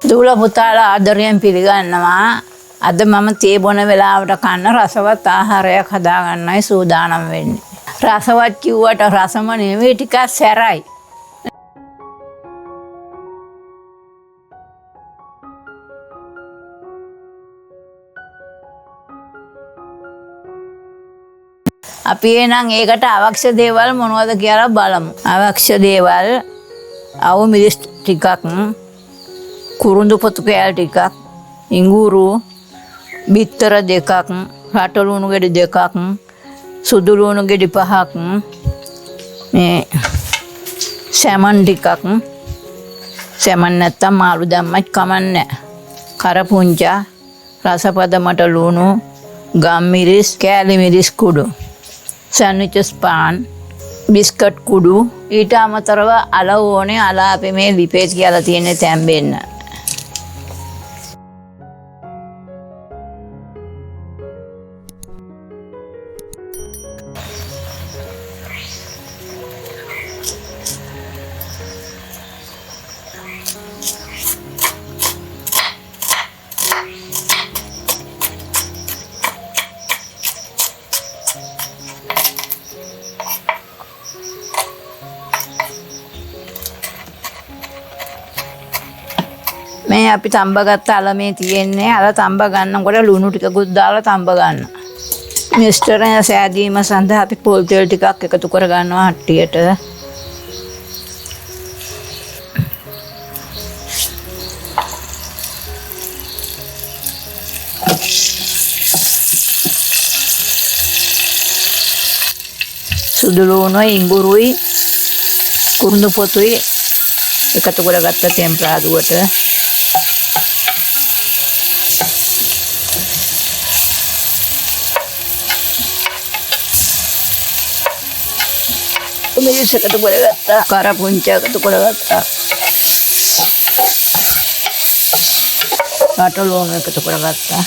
දූල පුතාලා ආදරයෙන් පිළිගන්නවා. අද මම තේ බොන වෙලාවට කන්න රසවත් ආහාරයක් හදාගන්නයි සූදානම් වෙන්නේ. රසවත් කිව්වට රසම නෙවෙයි ටිකක් සැරයි. අපි එනම් ඒකට අවශ්‍ය දේවල් මොනවද කියලා බලමු. අවශ්‍ය දේවල් අවු මිරිස් ටිකක්, කුරුඳු පොතු කෑල් ටිකක්, ඉඟුරු බිත්තර දෙකක්, රට ලුණු ගෙඩි දෙකක්, සුදු ලුණු ගෙඩි 5ක්, මේ සැමන් ටිකක්, සැමන් නැත්තම් මාළු දැම්මත් කමන්නේ. කරපුංචා, රසපදමට ලුණු, ගම් මිරිස්, කෑලි මිරිස් කුඩු, සෑන්ඩ්විචස් පාන්, බිස්කට් කුඩු. ඊට අමතරව අල ඕනේ. අල අපි මේ ලිපේජ් කියලා තියෙන්නේ තැම්බෙන්න. මේ අපි තඹගත්ත අල මේ තියෙන්නේ. අල තඹ ගන්නකොට ලුණු ටිකකුත් දාලා තඹ ගන්න. මිස්ටරය සෑදීම සඳහා අපි පොල් තෙල් ටිකක් එකතු කර ගන්නවා හට්ටියට. සුදු ලුණුයි, ඉඟුරුයි, කුරුඳු පොතුයි එකතු කරගත්ත තෙම්පරාදුවට මිරිස් එකතු කරගත්තා. කරපුංච එකතු කරගත්තා. රට ලුණු එකතු කරගත්තා.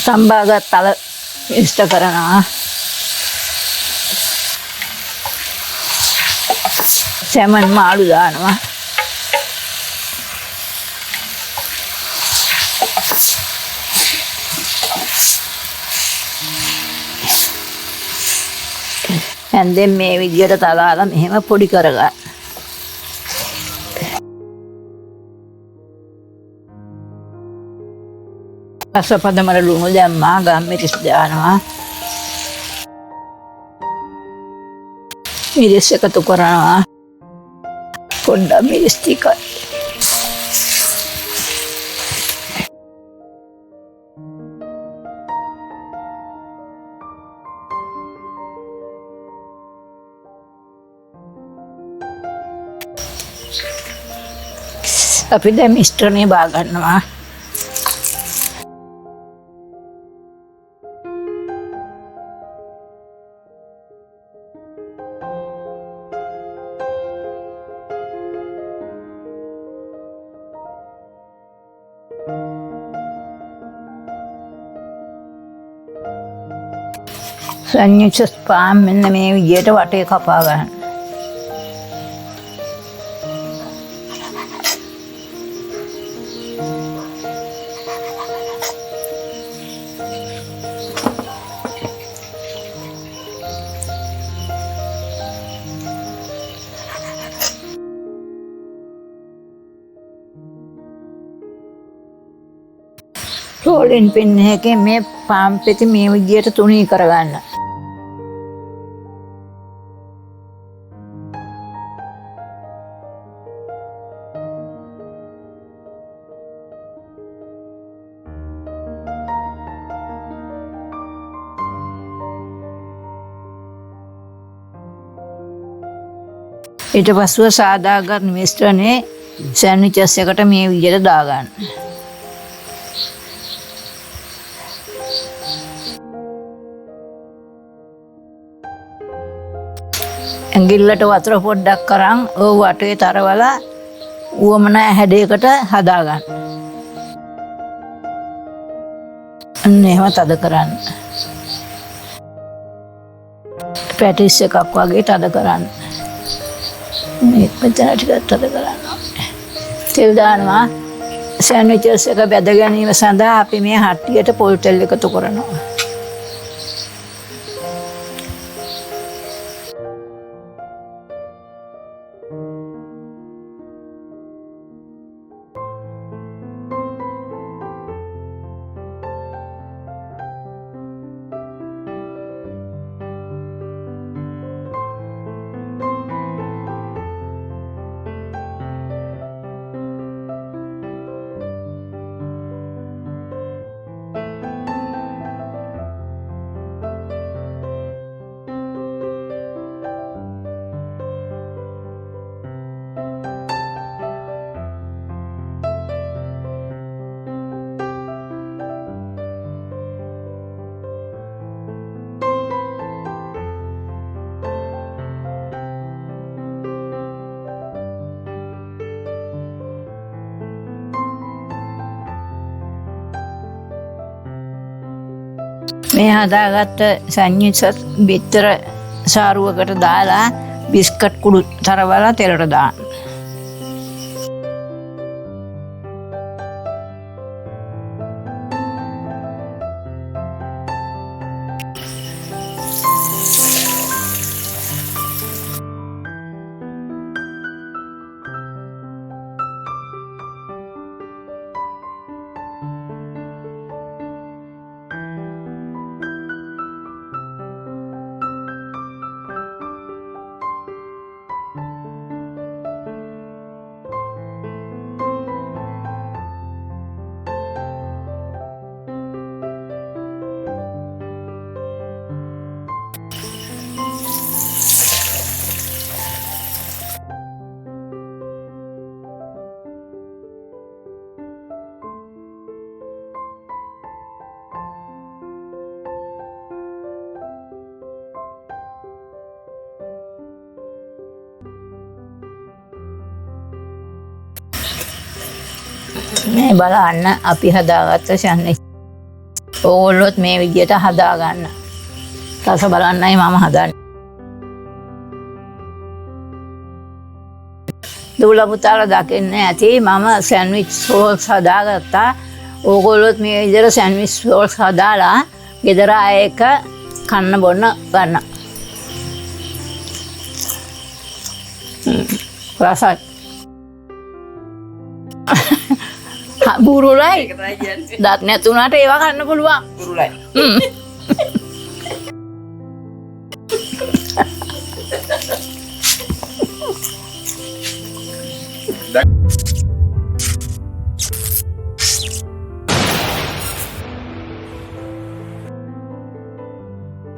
තඹගත් අල ඉෂ්ට කරනවා. සැමන් මාළු දානවා. දැන් මේ විදියට තලාලා මෙහෙම පොඩි කරගන්න. රසපදමර ලුණු දැම්මා. ගම් මිරිස් දානවා. මිරිස් එකතු කරනවා. පොඩ්ඩක් මිරිස් ටිකයි. අපි දැන් මිශ්‍රණය බා ගන්නවා. සෑන්ඩ්විචස් පාන් මෙන්න මේ විදියට වටේ කපා ගන්න. රෝලින් පින් එකකින් මේ පාන් පෙති මේ විදියට තුනී කරගන්න. ඊට පස්සෙ සාදාගත් මිශ්‍රණේ සෑන්ඩ්විචස් එකට මේ විදියට දාගන්න. ඇඟිල්ලට වතුර පොඩ්ඩක් කරන් ඕව වටේ තරවලා උවමනා හැඩයකට හදාගන්න. අන්න එහෙම තද කරන්න. පැටිස් එකක් වගේ තද කරන්න. මේ මෙතන ටිකක් තද කරන්න. තෙල් දානවා. සෑන්ඩ්විචස් එක බෙද ගැනීම සඳහා අපි මේ හට්ටියට පොල් තෙල් එකතු කරනවා. මේ හදාගත්ත සැන්ඩ්විච් බිත්තර සාරුවකට දාලා බිස්කට් කුඩු තරවලා තෙලට දාන්න. මේ බලන්න අපි හදාගත්ත සැන්ඩ්විච්. ඕගොල්ලොත් මේ විදියට හදාගන්න. රස බලන්නයි මම හදන්නේ. දූල පුතාලා දකින්නේ ඇති මම සැන්ඩ්විච් සෝස් හදාගත්තා. ඕගොල්ලොත් මේ විදියට සැන්ඩ්විච් සෝස් හදාලා ගෙදර අය එක කන්න බොන්න ගන්න. රසයි. බුරුලයි. දත් නැතුණාට ඒවා කන්න පුළුවන්. බුරුලයි.